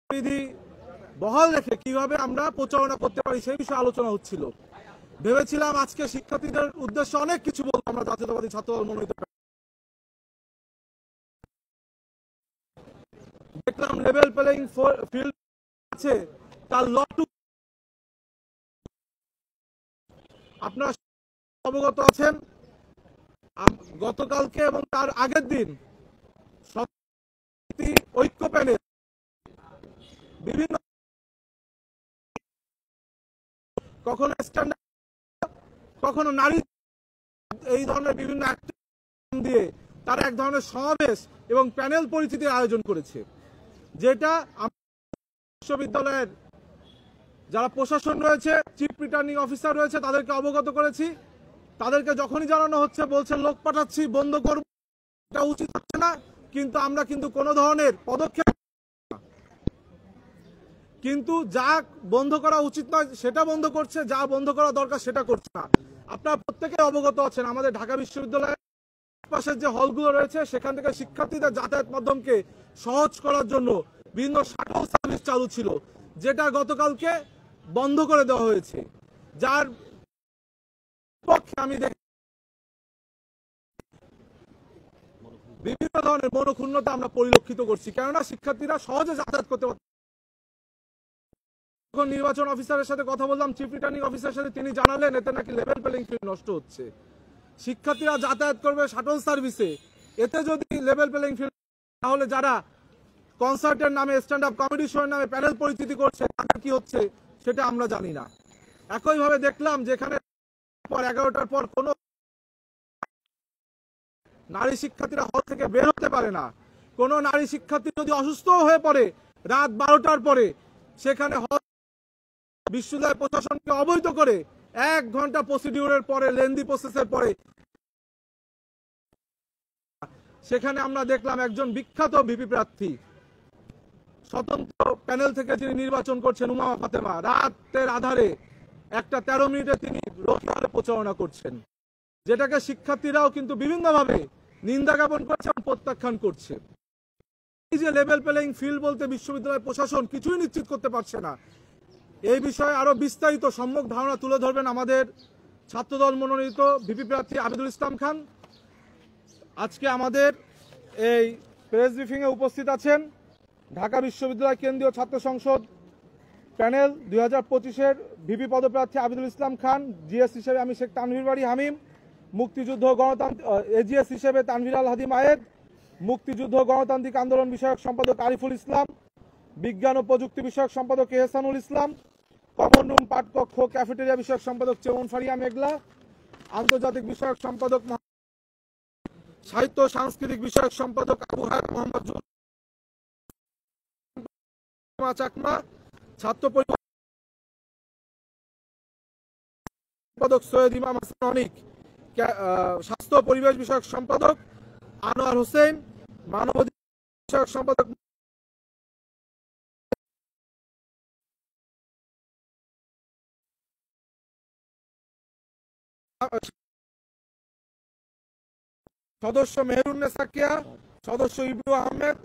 বিধি বহাল রেখে কিভাবে আমরা প্রচারণা করতে পারি সেই বিষয়ে আলোচনা হচ্ছিল। ভেবেছিলাম আজকে শিক্ষার্থীদের উদ্দেশ্যে অনেক কিছু বলবো আমরা জাতীয়তাবাদী ছাত্রদল মনোনীত। দেখলাম লেভেল প্লেইং ফিল্ড আছে, তার লটু আপনারা অবগত আছেন। গতকালকে এবং তার আগের দিন ঐক্য প্যানেল বিভিন্ন কখনো স্ট্যান্ডার্ড কখনো নারী এই ধরনের বিভিন্ন দিয়ে তারা এক ধরনের সমাবেশ এবং প্যানেল পরিচিতির আয়োজন করেছে, যেটা বিশ্ববিদ্যালয়ের যারা প্রশাসন রয়েছে, চিফ রিটার্নিং অফিসার রয়েছে, তাদেরকে অবগত করেছি। তাদেরকে যখনই জানানো হচ্ছে বলছে লোক পাঠাচ্ছি, বন্ধ করব, এটা উচিত হচ্ছে না। কিন্তু আমরা কিন্তু কোনো ধরনের পদক্ষেপ, কিন্তু যা বন্ধ করা উচিত নয় সেটা বন্ধ করছে, যা বন্ধ করা দরকার সেটা করছে না। আপনারা প্রত্যেকে অবগত আছেন আমাদের ঢাকা বিশ্ববিদ্যালয়ের পাশের যে হলগুলো রয়েছে সেখান থেকে শিক্ষার্থীদের যাতায়াত মাধ্যমকে সহজ করার জন্য বিভিন্ন শাটল সার্ভিস চালু ছিল, যেটা গতকালকে বন্ধ করে দেওয়া হয়েছে। যার পক্ষে আমি দেখি বিভিন্ন ধরনের মনোক্ষুণ্ণতা আমরা পরিলক্ষিত করছি, কেননা শিক্ষার্থীরা সহজে যাতায়াত করতে পারছে। যখন নির্বাচন অফিসারের সাথে কথা বললাম, চিফ রিটার্নিং অফিসারের সাথে, তিনি জানালেন এতে নাকি লেভেল প্লেইং ফিল্ড নষ্ট হচ্ছে। শিক্ষার্থীরা যাতায়াত করবে শাটল সার্ভিসে, এতে যদি লেভেল প্লেইং ফিল্ড, তাহলে যারা কনসার্টের নামে, স্ট্যান্ড আপ কমেডি শোয়ের নামে প্যানেল পরিচিতি করছে তাদের কি হচ্ছে সেটা আমরা জানি না। একইভাবে দেখলাম যেখানে 11টার পর কোনো নারী শিক্ষার্থীরা হল থেকে বের হতে পারে না। কোনো নারী শিক্ষার্থী যদি অসুস্থ হয়ে পড়ে রাত 12টার পরে, সেখানে হল বিশ্ববিদ্যালয় প্রশাসনকে অবহিত করে 1 ঘন্টা প্রসিডিউরের পরে, লেন্দি প্রসেসের পরে, সেখানে আমরা দেখলাম একজন বিখ্যাত ভিপি প্রার্থী স্বতন্ত্র প্যানেল থেকে যিনি নির্বাচন করছেন, উমামা ফাতেমা, রাতের আধারে একটা 13 মিনিটে তিনি রোহিয়ালে প্রচারণা করছেন, যেটাকে শিক্ষার্থীরাও কিন্তু বিভিন্নভাবে নিন্দা জ্ঞাপন করছে এবং প্রত্যাখ্যান করছে। এই যে লেভেল প্লেইং ফিল্ড বলতে বিশ্ববিদ্যালয় প্রশাসন কিছুই নিশ্চিত করতে পারছে না, এই বিষয়ে আরো বিস্তারিত সম্যক ধারণা তুলে ধরবেন আমাদের ছাত্রদল মনোনীত ভিপি প্রার্থী আবিদুল ইসলাম খান। আজকে আমাদের এই প্রেস ব্রিফিং এ উপস্থিত আছেন ঢাকা বিশ্ববিদ্যালয় কেন্দ্রীয় ছাত্র সংসদ প্যানেল 2025-এর ভিপি পদপ্রার্থী আবিদুল ইসলাম খান, জিএস হিসেবে আমি শেখ তানভীর বাড়ি হামিম, মুক্তিযুদ্ধ গণতান্ত্রিক এজিএস হিসেবে তানভীর আল হাদি মায়েদ, মুক্তিযুদ্ধ গণতান্ত্রিক আন্দোলন বিষয়ক সম্পাদক আরিফুল ইসলাম, বিজ্ঞান ও প্রযুক্তি বিষয়ক সম্পাদক এহসানুল ইসলাম, কমন রুম পাঠকক্ষ ক্যাফেটেরিয়া বিষয়ক সম্পাদক চেমন ফারিয়া মেঘলা, আন্তর্জাতিক বিষয়ক সম্পাদক, সাহিত্য সাংস্কৃতিক বিষয়ক সম্পাদক আবু হায়াত মোহাম্মদ চাকমা, ছাত্র সম্পাদক সৈয়দ ইমাম হাসান অনিক, স্বাস্থ্য পরিবেশ বিষয়ক সম্পাদক আনোয়ার হোসেন, মানবাধিকার বিষয়ক সম্পাদক সদস্য মেহরুন্নেসা কিয়া, সদস্য ইব্রু আহমেদ,